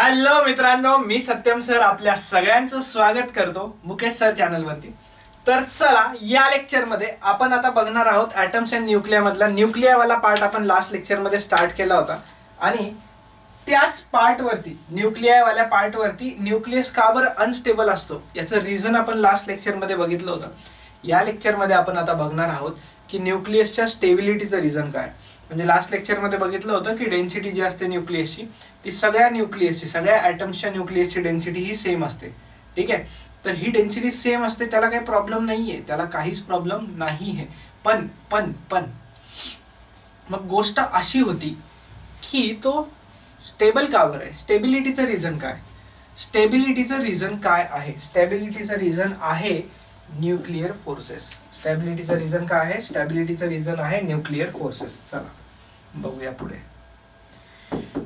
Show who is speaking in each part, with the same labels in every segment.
Speaker 1: Hello मित्रांनो, मी Satyam sir आपल्या सगळ्यांचं स्वागत करतो मुकेश सर चॅनलवरती. तर चला, या लेक्चरमध्ये आपण आता बघणार आहोत ॲटम्स अँड न्यूक्लिया मधला न्यूक्लियावाला पार्ट. आपण लास्ट लेक्चरमध्ये स्टार्ट केला होता आणि त्याच पार्टवरती, न्यूक्लियावाल्या पार्टवरती न्यूक्लियस का बरं अनस्टेबल असतो याचं रिझन आपण लास्ट लेक्चरमध्ये बघितलं होतं. या लेक्चरमध्ये आपण आता बघणार आहोत की न्यूक्लियसच्या स्टेबिलिटीचं रिझन काय. म्हणजे लास्ट लेक्चरमध्ये बघितलं होतं की डेन्सिटी जी असते न्यूक्लियसची ती सगळ्या न्यूक्लियसची, सगळ्या ॲटम्सच्या न्यूक्लियसची डेन्सिटी ही सेम असते. ठीक आहे, तर ही डेन्सिटी सेम असते, त्याला काही प्रॉब्लेम नाही आहे, त्याला काहीच प्रॉब्लेम नाही आहे. पण पण पण मग गोष्ट अशी होती की तो स्टेबल का बरं आहे. स्टेबिलिटीचं रिझन काय? स्टेबिलिटीचं रिझन काय आहे? स्टेबिलिटीचं रिझन आहे न्यूक्लिअर फोर्सेस. स्टॅबिलिटीचं रिझन काय आहे? स्टॅबिलिटीचं रिझन आहे न्यूक्लिअर फोर्सेस. चला बघूया पुढे.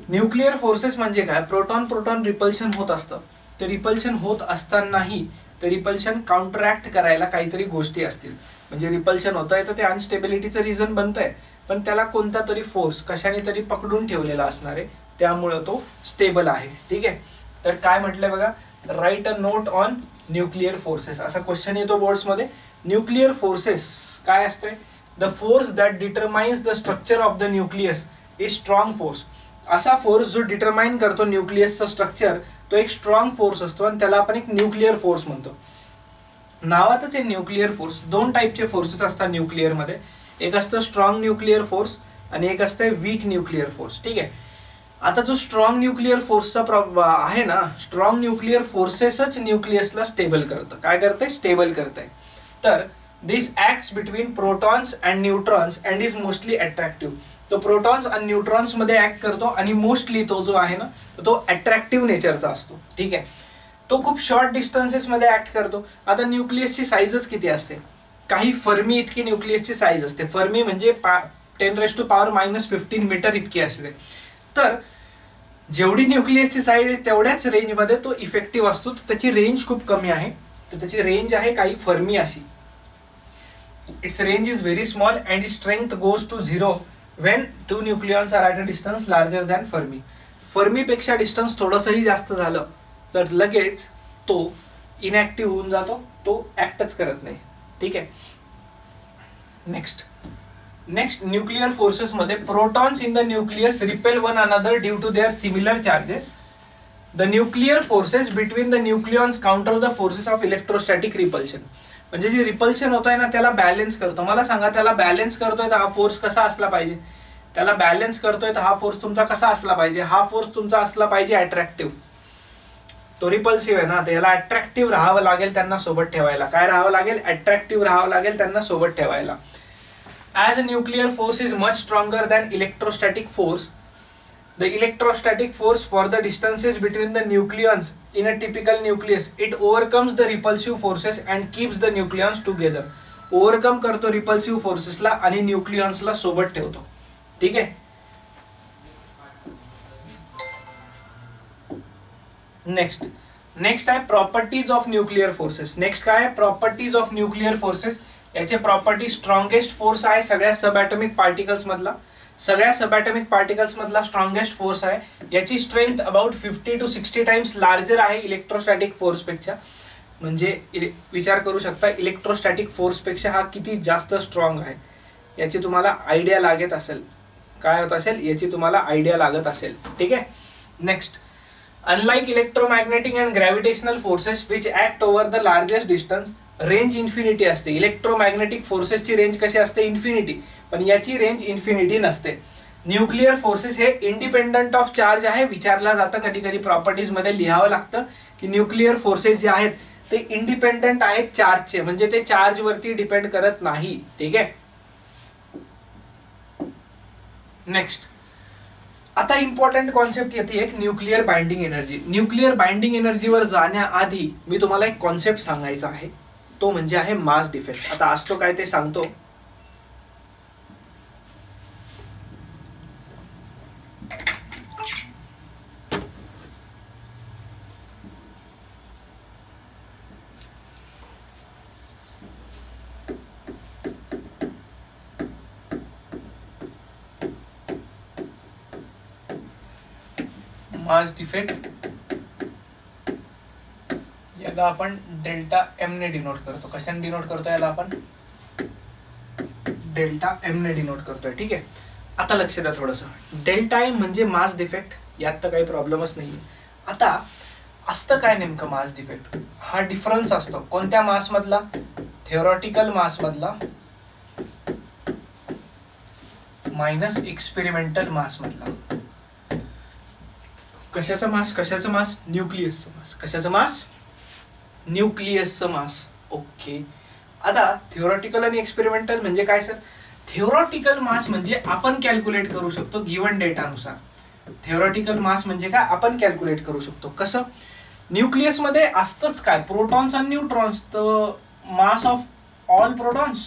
Speaker 1: न्यूक्लिअर फोर्सेस म्हणजे काय? प्रोटॉन प्रोटॉन रिपल्शन होत असतं. ते रिपल्शन होत असतानाही ते रिपल्शन काउंटरॅक्ट करायला काहीतरी गोष्टी असतील. म्हणजे रिपल्शन होत आहे तर ते अनस्टेबिलिटीचं रिझन बनतंय, पण त्याला कोणता तरी फोर्स कशाने तरी पकडून ठेवलेला असणार आहे, त्यामुळे तो स्टेबल आहे. ठीक आहे, तर काय म्हटलंय बघा, right a note on nuclear forces असा क्वेश्चन येतो बोर्ड्समध्ये. न्यूक्लिअर फोर्सेस काय असते? The force that determines the structure of the nucleus is strong force. असा फोर्स जो डिटरमाइन करतो न्यूक्लियसचं स्ट्रक्चर, तो एक स्ट्रॉंग फोर्स असतो आणि त्याला आपण एक न्यूक्लिअर फोर्स म्हणतो. नावातच आहे न्यूक्लिअर फोर्स. दोन टाईपचे फोर्सेस असतात न्यूक्लिअरमध्ये. एक असतं स्ट्रॉंग न्यूक्लिअर फोर्स आणि एक असतं वीक न्यूक्लिअर फोर्स. ठीक आहे, आता जो स्ट्रॉंग न्यूक्लिअर फोर्सचा आहे ना, स्ट्रॉंग न्यूक्लिअर फोर्सेसच न्यूक्लियसला स्टेबल करतं. काय करतंय? स्टेबल करतंय. तर this acts between protons and neutrons and is mostly attractive. तो प्रोटॉन्स आणि न्यूट्रॉन्स मध्ये ऍक्ट करतो आणि मोस्टली तो जो आहे ना तो अट्रॅक्टिव्ह नेचरचा असतो. ठीक आहे, तो खूप शॉर्ट डिस्टन्सेस मध्ये ऍक्ट करतो. आता न्यूक्लियसची साईजच किती असते? काही फर्मी इतकी न्यूक्लियसची साईज असते. फर्मी म्हणजे 10⁻⁻15 मीटर इतकी असते. तर जेवढी न्यूक्लियसची साईज आहे तेवढ्याच रेंजमध्ये तो इफेक्टिव्ह असतो. त्याची रेंज खूप कमी आहे, तर त्याची रेंज आहे काही फर्मी अशी. Its range is very small and its strength goes to 0 when two nucleons are at a distance larger than fermi. फर्मीपेक्षा डिस्टन्स थोडंसंही जास्त झालं तर लगेच तो इनॅक्टिव्ह होऊन जातो, तो ॲक्टच करत नाही. ठीक आहे, नेक्स्ट न्यूक्लिअर फोर्सेसमध्ये protons in the nucleus repel one another due to their similar charges. The nuclear forces between the nucleons counter the forces of electrostatic repulsion. म्हणजे जे रिपल्शन होत आहे ना त्याला बॅलन्स करतो. मला सांगा, त्याला बॅलन्स करतोय तर हा फोर्स कसा असला पाहिजे? त्याला बॅलन्स करतोय तर हा फोर्स तुमचा कसा असला पाहिजे? हा फोर्स तुमचा असला पाहिजे अट्रॅक्टिव्ह. तो रिपल्सिव्ह आहे ना, तर याला अट्रॅक्टिव्ह राहावं लागेल त्यांना सोबत ठेवायला. काय राहावं लागेल? अट्रॅक्टिव्ह राहावं लागेल त्यांना सोबत ठेवायला. As a nuclear force is much stronger than electrostatic force, the electrostatic force for the distances between the nucleons in a typical nucleus, it overcomes the repulsive forces and keeps the nucleons together. Overcome करतो repulsive forces ला आणि nucleons ला सोबत ठेवतो. ठीक आहे, next आहे properties of nuclear forces. Next काय आहे? Properties of nuclear forces. याचे प्रॉपर्टी स्ट्रॉंगेस्ट फोर्स आहे सगळ्या सब ॲटॉमिक पार्टिकल्स मधला. सगळ्या सब ॲटॉमिक पार्टिकल्स मधला स्ट्रॉंगेस्ट फोर्स आहे. याची strength about 50 to 60 times larger आहे इलेक्ट्रोस्टॅटिक फोर्सपेक्षा. म्हणजे विचार करू शकता इलेक्ट्रोस्टॅटिक फोर्सपेक्षा हा किती जास्त स्ट्रॉंग आहे. याची तुम्हाला आयडिया लागत असेल, काय होत असेल याची तुम्हाला आयडिया लागत असेल. ठीक आहे, next, unlike electromagnetic and gravitational forces which act over the largest distance, range infinity असते. इलेक्ट्रोमॅग्नेटिक फोर्सेसची रेंज कशी असते? इन्फिनिटी. पण याची रेंज इन्फिनिटी नसते. न्यूक्लिअर फोर्सेस हे इंडिपेंडंट ऑफ चार्ज आहे. विचारला जातं कधी कधी प्रॉपर्टीज मध्ये लिहावं लागतं की न्यूक्लिअर फोर्सेस जे आहेत ते इंडिपेंडंट आहेत चार्जचे, म्हणजे ते चार्ज वरती डिपेंड करत नाही. ठीक आहे, नेक्स्ट, आता इम्पॉर्टंट कॉन्सेप्ट येते एक nuclear binding energy. Nuclear binding एनर्जीवर जाण्याआधी मी तुम्हाला एक कॉन्सेप्ट सांगायचा आहे, तो म्हणजे आहे मास डिफेक्ट. आता असतो काय ते सांगतो. मास डिफेक्ट याला आपण डेल्टा एम ने डिनोट करतो. कशाने डिनोट करतो याला आपण? डेल्टा एम ने डिनोट करतोय. ठीक आहे. आता लक्ष द्या थोडंसं. डेल्टा एम म्हणजे मास डिफेक्ट, यात तर काही प्रॉब्लेमच नाहीये. आता असतं काय नेमकं मास डिफेक्ट? हा डिफरन्स असतो कोणत्या मास मधला? थेओरेटिकल मास मधला मायनस एक्सपेरिमेंटल मास मधला. कशाचा मास? कशाचं मास? न्यूक्लियसचं मास. कशाचं मास? न्यूक्लियसचं मास. ओके. आता थेओरेटिकल आणि एक्सपेरिमेंटल म्हणजे काय सर? थेओरेटिकल मास म्हणजे आपण कॅल्क्युलेट करू शकतो गिवन डेटानुसार. थेओरेटिकल मास म्हणजे काय? आपण कॅल्क्युलेट करू शकतो. कसं? न्यूक्लियस मध्ये असतंच काय? प्रोटॉन्स आणि न्यूट्रॉन्स. तर मास ऑफ ऑल प्रोटॉन्स,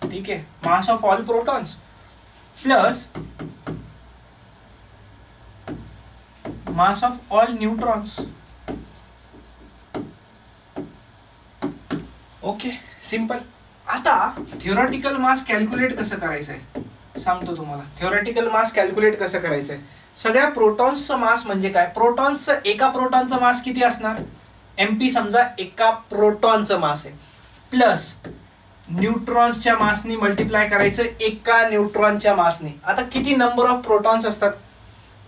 Speaker 1: ठीक आहे, mass of all protons plus mass of all neutrons. Okay, simple. आता थेओरेटिकल मास कॅल्क्युलेट कसं करायचं आहे सांगतो तुम्हाला. थेओरेटिकल मास कॅल्क्युलेट कसं करायचं आहे? सगळ्या प्रोटॉन्सचं मास म्हणजे काय? प्रोटॉन्सचं एका प्रोटॉनचं मास किती असणार? एमपी समजा एका प्रोटॉनचं मास आहे, प्लस न्यूट्रॉन्सच्या मासनी मल्टिप्लाय करायचं एका न्यूट्रॉनच्या मासनी. आता किती नंबर ऑफ प्रोटॉन्स असतात?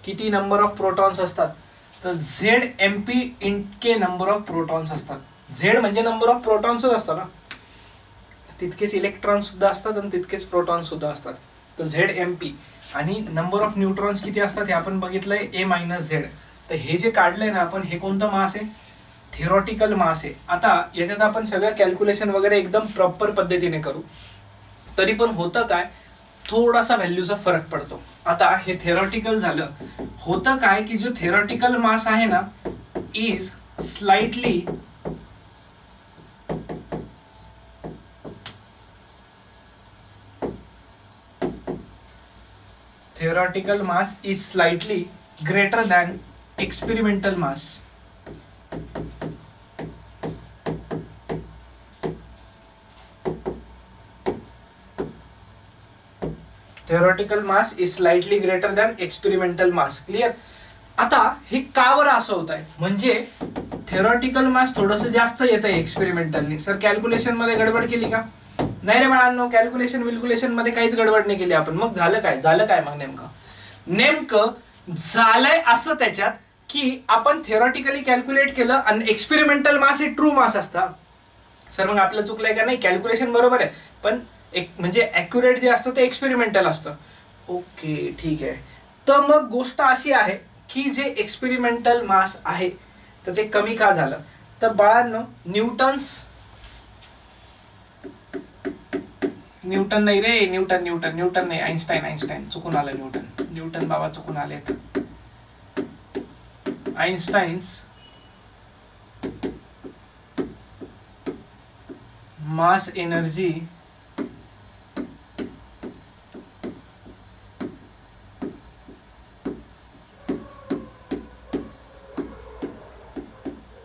Speaker 1: किती नंबर ऑफ प्रोटॉन्स असतात? तर झेड एम पी इतके नंबर ऑफ प्रोटॉन्स असतात. झेड म्हणजे नंबर ऑफ प्रोटॉन्सच असतात ना, तितकेच इलेक्ट्रॉन सुद्धा असतात आणि तितकेच प्रोटॉन सुद्धा असतात. तर झेड एम पी आणि नंबर ऑफ न्यूट्रॉन्स किती असतात हे आपण बघितलंय, ए मायनस झेड. तर हे जे काढलंय ना आपण, हे कोणतं मास आहे? थेओरेटिकल मास आहे. आता याच्यात आपण सगळं कॅल्क्युलेशन वगैरे एकदम प्रॉपर पद्धतीने करू, तरी पण होतं काय, थोडासा व्हॅल्यूचा फरक पडतो. आता हे थेओरेटिकल झालं. होतं काय की जो थेओरेटिकल मास आहे ना is slightly theoretical mass is slightly greater than experimental mass. Theoretical mass is slightly greater than experimental mass. Clear? आता हे का बरं असं होत आहे? म्हणजे थेओरेटिकल मास थोडंसं जास्त येत आहे एक्सपेरिमेंटलनी. सर कॅल्क्युलेशन मध्ये गडबड केली का? नाही रे बाळांनो, कॅल्क्युलेशन मध्ये काहीच गडबड नाही केली आपण. मग झालं काय मग नेमकं झालंय असं त्याच्यात की आपण थेओरेटिकली कॅल्क्युलेट केलं आणि एक्सपेरिमेंटल मास हे ट्रू मास असतं. सर मग आपलं चुकलंय का? नाही, कॅल्क्युलेशन बरोबर आहे, पण एक म्हणजे ॲक्युरेट जे असतं ते एक्सपेरिमेंटल असतं. ओके, ठीक आहे. तर मग गोष्ट अशी आहे की जे एक्सपेरिमेंटल मास आहे तर ते कमी का झालं? तर बाळांनो, न्यूटन नाही रे, न्यूटन नाही, आईन्स्टाईन चुकून आलं. न्यूटन बाबा चुकून आलेत. Einstein's mass energy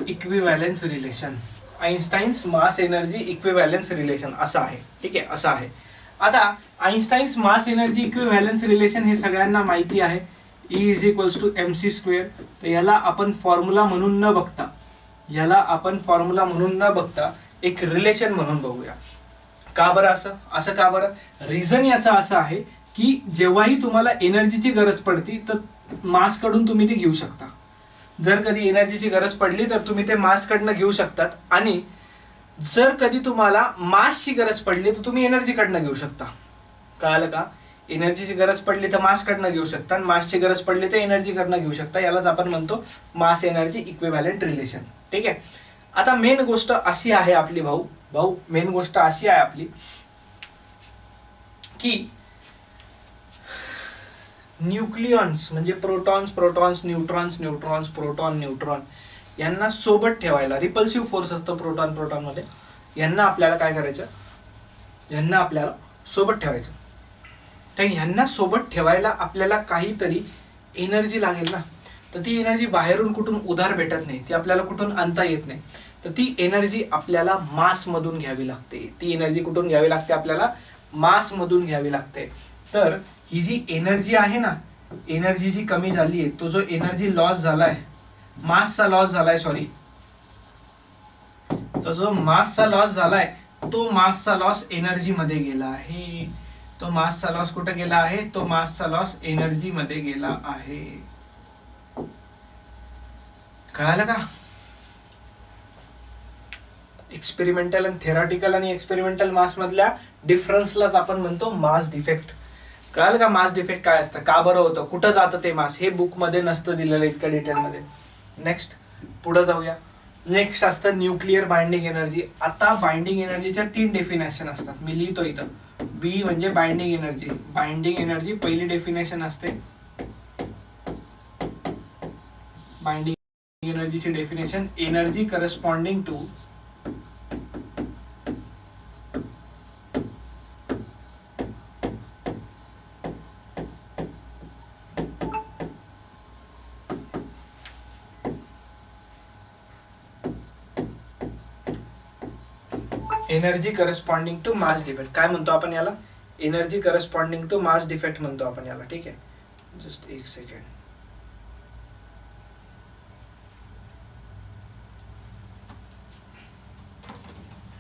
Speaker 1: equivalence relation. Einstein's mass energy equivalence relation असं आहे. ठीक आहे, असं आहे. आता Einstein's mass energy equivalence relation हे सगळ्यांना माहिती आहे, E is equals to mc². तर याला आपण फॉर्म्युला म्हणून न बघता एक रिलेशन म्हणून बघूया. का बरं असं का बरं? रिझन याचा असं आहे की जेव्हाही तुम्हाला एनर्जीची गरज पडती तर मास कडून तुम्ही ते घेऊ शकता. जर कधी एनर्जीची गरज पडली तर तुम्ही ते मास कडनं घेऊ शकतात, आणि जर कधी तुम्हाला मासची गरज पडली तर तुम्ही एनर्जी कडनं घेऊ शकता. कळालं का? एनर्जीची गरज पडली तर मास कडनं घेऊ शकता, आणि मासची गरज पडली तर एनर्जी कडनं घेऊ शकता. यालाच आपण म्हणतो मास एनर्जी इक्विव्हॅलंट रिलेशन. ठीक आहे. आता मेन गोष्ट अशी आहे आपली मेन गोष्ट अशी आहे आपली की न्यूक्लियॉन्स म्हणजे प्रोटॉन्स, न्यूट्रॉन्स, प्रोटॉन यांना सोबत ठेवायला रिपल्सिव्ह फोर्स असतो प्रोटॉन मध्ये. यांना आपल्याला काय करायचं? यांना आपल्याला सोबत ठेवायचं. तर यांना सोबत ठेवायला आपल्याला काहीतरी एनर्जी लागेल ना. तर ती एनर्जी बाहेरून कुठून उधार भेटत नाही, ती आपल्याला कुठून आणता येत नाही. तर ती एनर्जी आपल्याला मास मधून घ्यावी लागते. ती एनर्जी कुठून घ्यावी लागते? आपल्याला मास मधून घ्यावी लागते. तर ही जी एनर्जी आहे ना, एनर्जी जी कमी झाली आहे, तो जो एनर्जी लॉस झालाय मासचा लॉस झालाय, सॉरी, तो जो मासचा लॉस झालाय तो मासचा लॉस एनर्जी मध्ये गेला आहे. तो मासचा लॉस कुठे गेला आहे? तो मासचा लॉस एनर्जी मध्ये गेला आहे. कळालं का? एक्सपेरिमेंटल आणि थेरॉटिकल आणि एक्सपेरिमेंटल मास मधल्या डिफरन्सलाच आपण म्हणतो मास डिफेक्ट. कळालं का? मास डिफेक्ट काय असतं, का बरं होतं, कुठं जातं ते मास, हे बुक मध्ये नसतं दिलेलं इतकं डिटेल मध्ये. नेक्स्ट पुढे जाऊया. नेक्स्ट असतं न्यूक्लिअर बाइंडिंग एनर्जी. आता बाइंडिंग एनर्जीच्या 3 डेफिनेशन असतात, मी लिहितो इथं. बी म्हणजे बाइंडिंग एनर्जी. बाइंडिंग एनर्जी पहिली डेफिनेशन असते, बाइंडिंग एनर्जीची definition, energy corresponding to energy corresponding to mass defect. काय म्हणतो आपण याला? Energy corresponding to mass defect म्हणतो आपण याला. ठीक आहे, जस्ट एक सेकंड.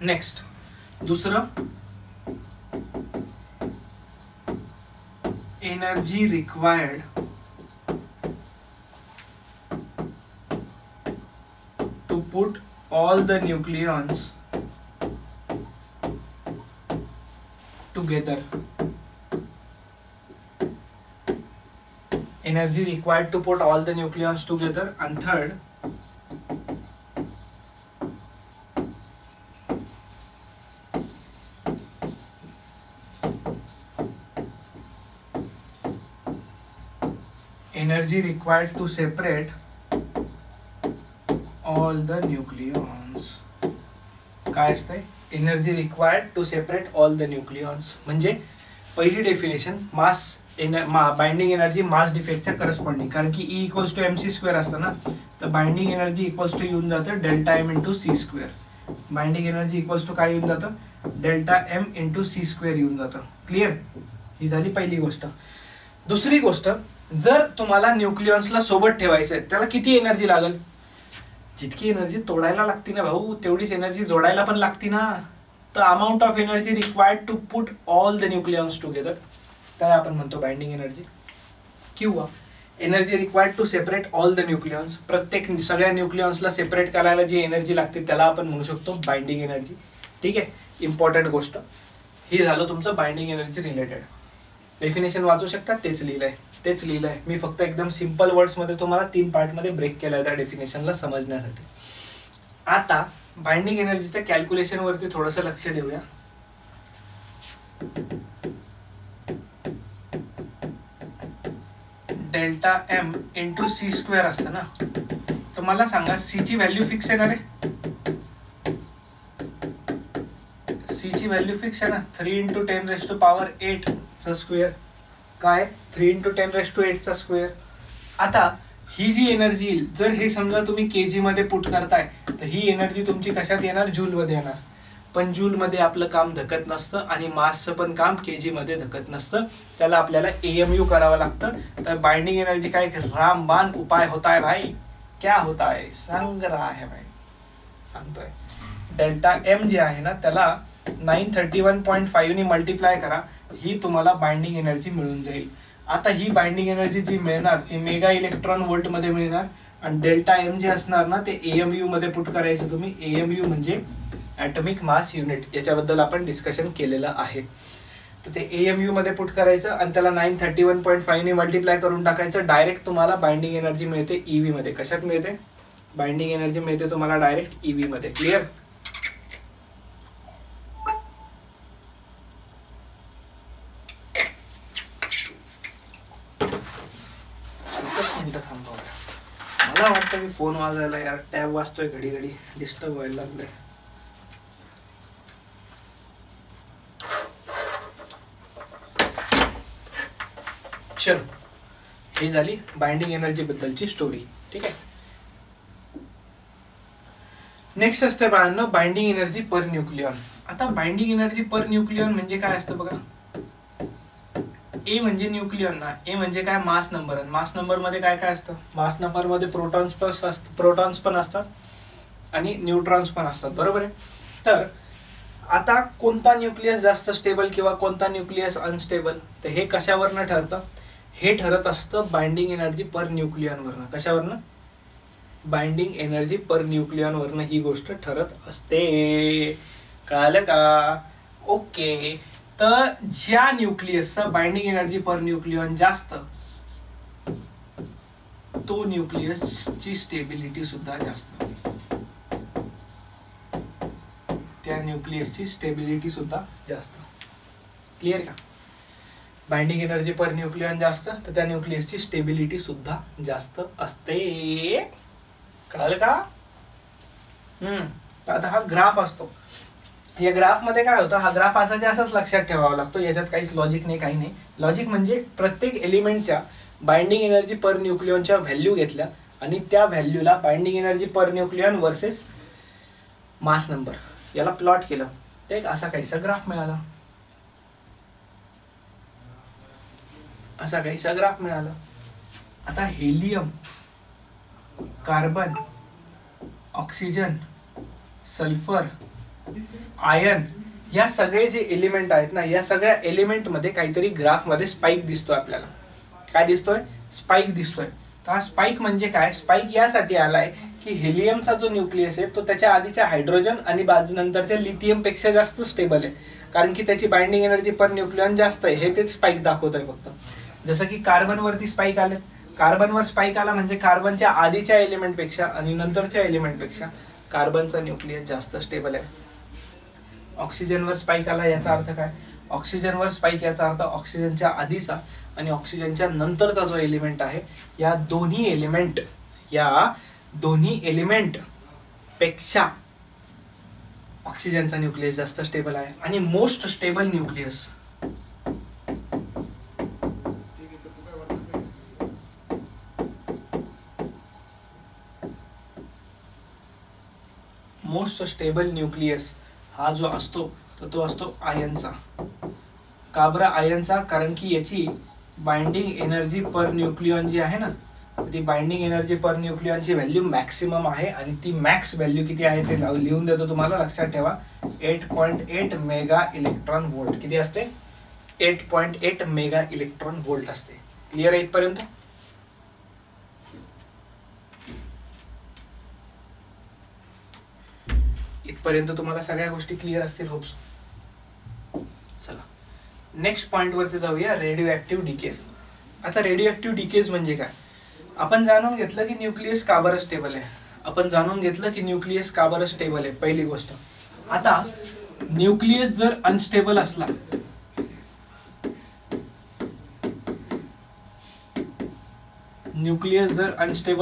Speaker 1: नेक्स्ट दुसरं, energy required to put all the nucleons together. Energy required to put all the nucleons together. And third, energy required to separate all the nucleons. काय असतंय? Energy required to separate all the nucleons. म्हणजे पहिली definition mass binding energy mass डिफेक्टच्या corresponding, कारण की E equals to mc² असतं ना, तर बाइंडिंग एनर्जी इक्वल्स टू येऊन जातं delta m into c². Binding energy equals to काय येऊन जातं? डेल्टा m इंटू c² येऊन जातं. क्लिअर? ही झाली पहिली गोष्ट. दुसरी गोष्ट, जर तुम्हाला न्यूक्लियॉन्सला सोबत ठेवायचं आहे, त्याला किती एनर्जी लागेल? जितकी एनर्जी तोडायला लागती ना भाऊ, तेवढीच एनर्जी जोडायला पण लागती ना. तर amount of energy required to put all the nucleons together, त्याला आपण म्हणतो बाइंडिंग एनर्जी. किंवा energy required to separate all the nucleons, प्रत्येक सगळ्या न्यूक्लियॉन्सला सेपरेट करायला जी एनर्जी लागते त्याला आपण म्हणू शकतो बाइंडिंग एनर्जी. ठीक आहे, इम्पॉर्टंट गोष्ट. ही झालं तुमचं बाइंडिंग एनर्जी रिलेटेड. डेफिनेशन वाचू शकता, तेच लिहिलंय मी. फक्त एकदम सिम्पल वर्ड्स मध्ये तुम्हाला 3 पार्ट मध्ये ब्रेक केलाय त्या डेफिनेशनला समजण्यासाठी. आता बाइंडिंग एनर्जीच्या कॅल्क्युलेशन वरती थोडंसं लक्ष देऊया. डेल्टा m इंटू c² असतं ना, तर मला सांगा c ची व्हॅल्यू फिक्स आहे ना रे? c ची व्हॅल्यू फिक्स आहे ना, 3 इंटू 10⁸ चा स्क्वेअर. काय? 3 इंटू 10⁸ चा स्क्वेअर. आता ही जी एनर्जी येईल, जर हे समजा तुम्ही केजी मध्ये पुट करताय, तर ही एनर्जी तुमची कशात येणार? जूल मध्ये येणार. पण जूल मध्ये आपलं काम धकत नसतं आणि मासचं पण काम केजी मध्ये धकत नसतं, त्याला आपल्याला AMU करावं लागतं. तर बाइंडिंग एनर्जी का एक रामबाण उपाय होता है भाई. क्या होता है? सांग रहा है भाई, सांगतोय. डेल्टा m जे आहे ना, त्याला 931.5 ने मल्टिप्लाय करा, ही तुम्हाला बाइंडिंग एनर्जी मिळून जाईल. आता ही बाइंडिंग एनर्जी जी मिळणार ती मेगा इलेक्ट्रॉन वोल्ट मध्ये मिळणार. आणि डेल्टा m जे असणार ना, ते AMU मध्ये पुट करायचं तुम्ही. AMU म्हणजे ॲटॉमिक मास युनिट, याच्याबद्दल आपण डिस्कशन केलेलं आहे. तर ते AMU मध्ये पुट करायचं आणि त्याला 931.5 ने मल्टिप्लाय करून टाकायचं. डायरेक्ट तुम्हाला बाइंडिंग एनर्जी मिळते EV मध्ये. कशात मिळते? बाइंडिंग एनर्जी मिळते तुम्हाला डायरेक्ट EV मध्ये. क्लिअर? मला वाटतं की फोन वाजायला यार, टॅब वाजतोय घडी घडी, डिस्टर्ब व्हायला लागलंय. चलो, ही झाली बाइंडिंग एनर्जी बद्दलची स्टोरी. ठीक आहे. नेक्स्ट असते बाळांनो बाइंडिंग एनर्जी पर न्यूक्लियॉन. आता बाइंडिंग एनर्जी पर न्यूक्लियॉन म्हणजे काय असतं बघा. ए म्हणजे न्यूक्लियन ना, ए म्हणजे काय, मास नंबर. आणि मास नंबर मध्ये काय काय असतं, मास नंबर मध्ये प्रोटॉन्स पण असतात आणि न्यूट्रॉन्स पण असतात, बरोबर आहे. तर आता कोणता न्यूक्लियस जास्त स्टेबल किंवा कोणता न्यूक्लियस अनस्टेबल, तर हे कशावरनं ठरतं, हे ठरत असतं बाइंडिंग एनर्जी पर न्यूक्लियनवरनं. कशावरनं, बाइंडिंग एनर्जी पर न्यूक्लियनवरनं ही गोष्ट ठरत असते. कळालं का? ओके. तर ज्या न्यूक्लियसचा बाइंडिंग एनर्जी पर न्यूक्लियन जास्त, तो न्यूक्लियसची स्टेबिलिटी सुद्धा जास्त, त्या न्यूक्लियसची स्टेबिलिटी सुद्धा जास्त. क्लिअर का? बाइंडिंग एनर्जी पर न्यूक्लियन जास्त, तर त्या न्यूक्लियसची स्टेबिलिटी सुद्धा जास्त असते. कळालं का? आता हा ग्राफ असतो, या ग्राफ मध्ये काय होतं, हा ग्राफ असाच्या असंच लक्षात ठेवावा लागतो, याच्यात काहीच लॉजिक नाही, काही नाही. लॉजिक म्हणजे प्रत्येक एलिमेंटच्या बाइंडिंग एनर्जी पर न्यूक्लियनच्या व्हॅल्यू घेतल्या आणि त्या व्हॅल्यूला binding energy per nucleon versus mass number याला प्लॉट केलं, ते एक असा काहीसा ग्राफ मिळाला. असा काहीसा ग्राफ मिळाला. आता helium, carbon, oxygen, sulphur, ion, या सगळे जे एलिमेंट आहेत ना, या सगळ्या एलिमेंट मध्ये काहीतरी ग्राफ मध्ये स्पाइक दिसतोय आपल्याला. काय दिसतोय? स्पाइक दिसतोय. तर हा स्पाइक म्हणजे काय? स्पाइक यासाठी आलाय की हेलियमचा जो न्यूक्लियस आहे तो त्याच्या आधीच्या हायड्रोजन आणि नंतरच्या लिथियम पेक्षा जास्त स्टेबल आहे, कारण की त्याची बाइंडिंग एनर्जी पर न्यूक्लियन जास्त आहे. हे तेच स्पाइक दाखवत आहे फक्त. जसं की कार्बन वरती स्पाइक आले, कार्बनवर स्पाइक आला म्हणजे कार्बनच्या आधीच्या एलिमेंट पेक्षा आणि नंतरच्या एलिमेंट पेक्षा कार्बनचा न्यूक्लियस जास्त स्टेबल आहे. ऑक्सिजनवर स्पाइक आला, याचा अर्थ काय? ऑक्सिजनवर स्पाइक याचा अर्थ ऑक्सिजनच्या आधीचा आणि ऑक्सिजनच्या नंतरचा जो एलिमेंट आहे, या दोन्ही एलिमेंट पेक्षा ऑक्सिजनचा न्यूक्लियस जास्त स्टेबल आहे. आणि most stable nucleus, most stable nucleus हा जो असतो तो असतो आयनचा. का बरं आयनचा? कारण की याची बाइंडिंग एनर्जी पर न्यूक्लियन जी आहे ना, ती बाइंडिंग एनर्जी पर न्यूक्लियनची व्हॅल्यू मॅक्सिमम आहे आणि ती मॅक्स व्हॅल्यू किती आहे ते लिहून देतो तुम्हाला, लक्षात ठेवा. 8.8 मेगा इलेक्ट्रॉन व्होल्ट. किती असते? 8.8 मेगा इलेक्ट्रॉन व्होल्ट असते. क्लिअर आहे इथपर्यंत? इथपर्यंत तुम्हाला सगळ्या गोष्टी क्लिअर असतील होप्स. चला नेक्स्ट पॉइंट वरती जाऊया, रेडिओ ऍक्टिव्ह डिकेज. आता रेडिओ ऍक्टिव्ह डिकेज म्हणजे काय? आपण जाणून घेतलं की न्यूक्लियस का बरं स्टेबल आहे. पहिली गोष्ट. आता न्यूक्लियस जर अनस्टेबल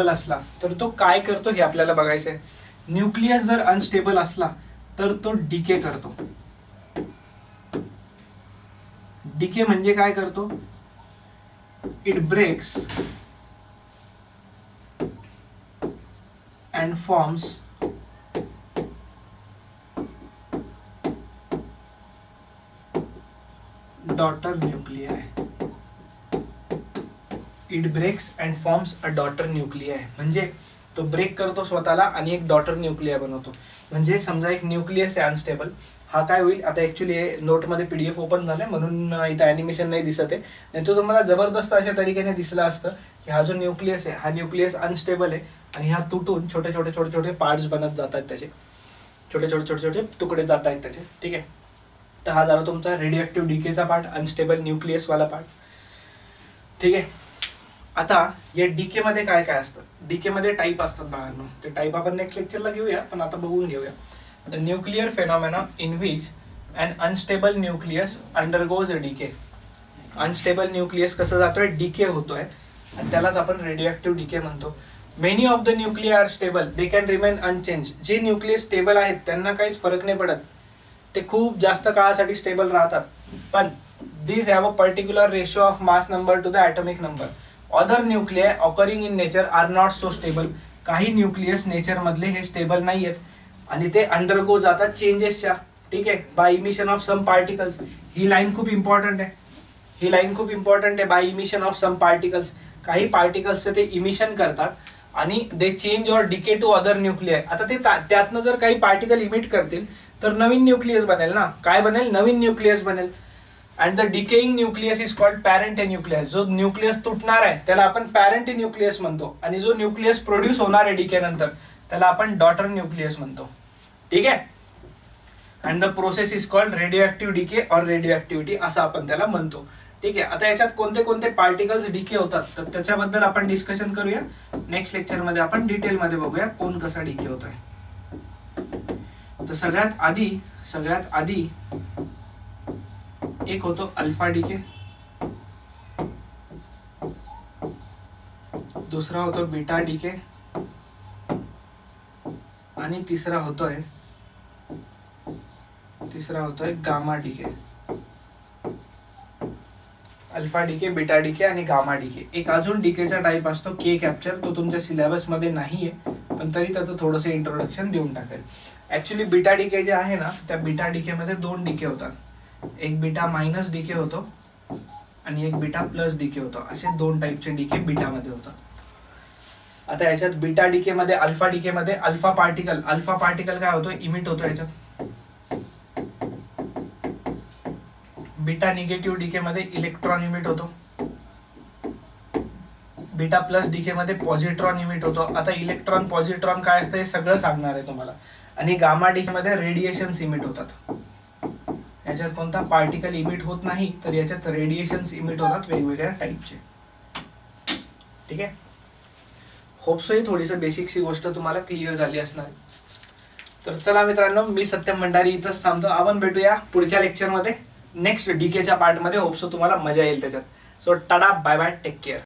Speaker 1: असला, तर तो काय करतो हे आपल्याला बघायचं आहे. न्यूक्लियस जर अनस्टेबल असला तर तो डिके करतो. डिके म्हणजे काय करतो? It breaks and forms daughter nuclei. It breaks and forms a daughter nuclei म्हणजे तो ब्रेक करतो स्वतःला आणि एक डॉटर न्यूक्लिया बनवतो. म्हणजे समजा एक न्यूक्लियस आहे अनस्टेबल, हा काय होईल? आता ऍक्च्युली नोटमध्ये PDF ओपन झालाय म्हणून इथं ॲनिमेशन नाही दिसत आहे, नाही तो तुम्हाला जबरदस्त अशा तरीकेने दिसला असतं की हा जो न्यूक्लियस आहे हा न्यूक्लियस अनस्टेबल आहे आणि हा तुटून छोटे छोटे पार्ट्स बनत जात आहेत, त्याचे छोटे तुकडे जात आहेत त्याचे. ठीक आहे. तर हा झाला तुमचा रेडिओ ऍक्टिव्ह डिकेचा पार्ट, अनस्टेबल न्यूक्लियस वाला पार्ट. ठीक आहे. आता या डीके मध्ये काय काय असतं? डीके मध्ये टाईप असतात बाळांनो, ते टाईप आपण नेक्स्ट लेक्चरला घेऊया, पण आता बघून घेऊया. The nuclear phenomena in which un unstable nucleus undergoes decay. Unstable nucleus कसं जातोय? डीके होतोय आणि त्यालाच आपण रेडिओ डीके म्हणतो. Many of the nuclear are stable, they can remain unchange. जे न्यूक्लियस स्टेबल आहेत त्यांना काहीच फरक नाही पडत, ते खूप जास्त काळासाठी स्टेबल राहतात. पण these have a particular ratio of mass number to the atomic number. Other nuclei occurring in nature are not so stable. काही न्यूक्लियस नेचर मधले हे स्टेबल नाही आहेत आणि ते अंडरगो जातात चेंजेसच्या. ठीक आहे, by emission of some particles. ही लाईन खूप इम्पॉर्टंट आहे. ही लाईन खूप इम्पॉर्टंट आहे. By emission of some particles, काही पार्टिकल्सचे ते इमिशन करतात आणि they change or decay to other nuclei. आता ते त्यातनं जर काही पार्टिकल इमिट करतील तर नवीन न्यूक्लियस बनेल ना. काय बनेल? नवीन न्यूक्लियस बनेल. And the decaying nucleus is called parent nucleus. जो न्यूक्लियस तुटणार आहे त्याला आपण पॅरेंट न्यूक्लियस म्हणतो, आणि जो न्यूक्लियस प्रोड्यूस होणार आहे डिके नंतर त्याला आपण डॉटर न्यूक्लियस म्हणतो. ठीक आहे. And the process is called radio active decay or radio activity असं आपण त्याला म्हणतो. ठीक आहे. आता याच्यात कोणते कोणते पार्टिकल्स डिके होतात तर त्याच्याबद्दल आपण डिस्कशन करूया. नेक्स्ट लेक्चर मध्ये आपण डिटेल मध्ये बघूया कोण कसा डिके होतोय. तर सगळ्यात आधी एक होतो अल्फा डिके, दुसरा होतो बीटा डिके आणि तिसरा होतोय gamma decay. Alpha decay, beta decay आणि गामा डिके. एक अजून डिकेचा टाइप असतो के कॅप्चर, तो तुमच्या सिलेबस मध्ये नाहीये पण तरी त्याचं थोडंसं इंट्रोडक्शन देऊन टाकेल. ऍक्च्युली बीटा डिके जे आहे ना त्या बीटा डिके मध्ये दोन डिके होतात. एक बीटा मायनस डिके होतो आणि एक बीटा प्लस डिके होतो. असे दोन टाइपचे डिके बीटा मध्ये होतात. आता याच्यात बीटा डिके मध्ये अल्फा डिके मध्ये अल्फा पार्टिकल काय होतो? इमिट होतो याच्यात. बीटा निगेटिव्ह डिके मध्ये इलेक्ट्रॉन इमिट होतो. बीटा प्लस डिके मध्ये पॉझिट्रॉन इमिट होतो. आता इलेक्ट्रॉन पॉझिट्रॉन काय असतं हे सगळं सांगणार आहे तुम्हाला. आणि गामा डिके मध्ये रेडिएशन्स इमिट होतात. याच्यात कोणता पार्टिकल इमिट होत नाही तर याच्यात रेडिएशन्स इमिट होतात वेगवेगळ्या टाइपचे. ठीक आहे. होप्सो ही थोडीशी बेसिकची गोष्ट तुम्हाला क्लिअर झाली असणार. तर चला मित्रांनो, मी सत्यम भंडारी इथंच थांबतो. आपण भेटूया पुढच्या लेक्चर मध्ये नेक्स्ट डीकेच्या पार्ट मध्ये. होप्सो तुम्हाला मजा येईल त्याच्यात. So tata, bye bye, take care.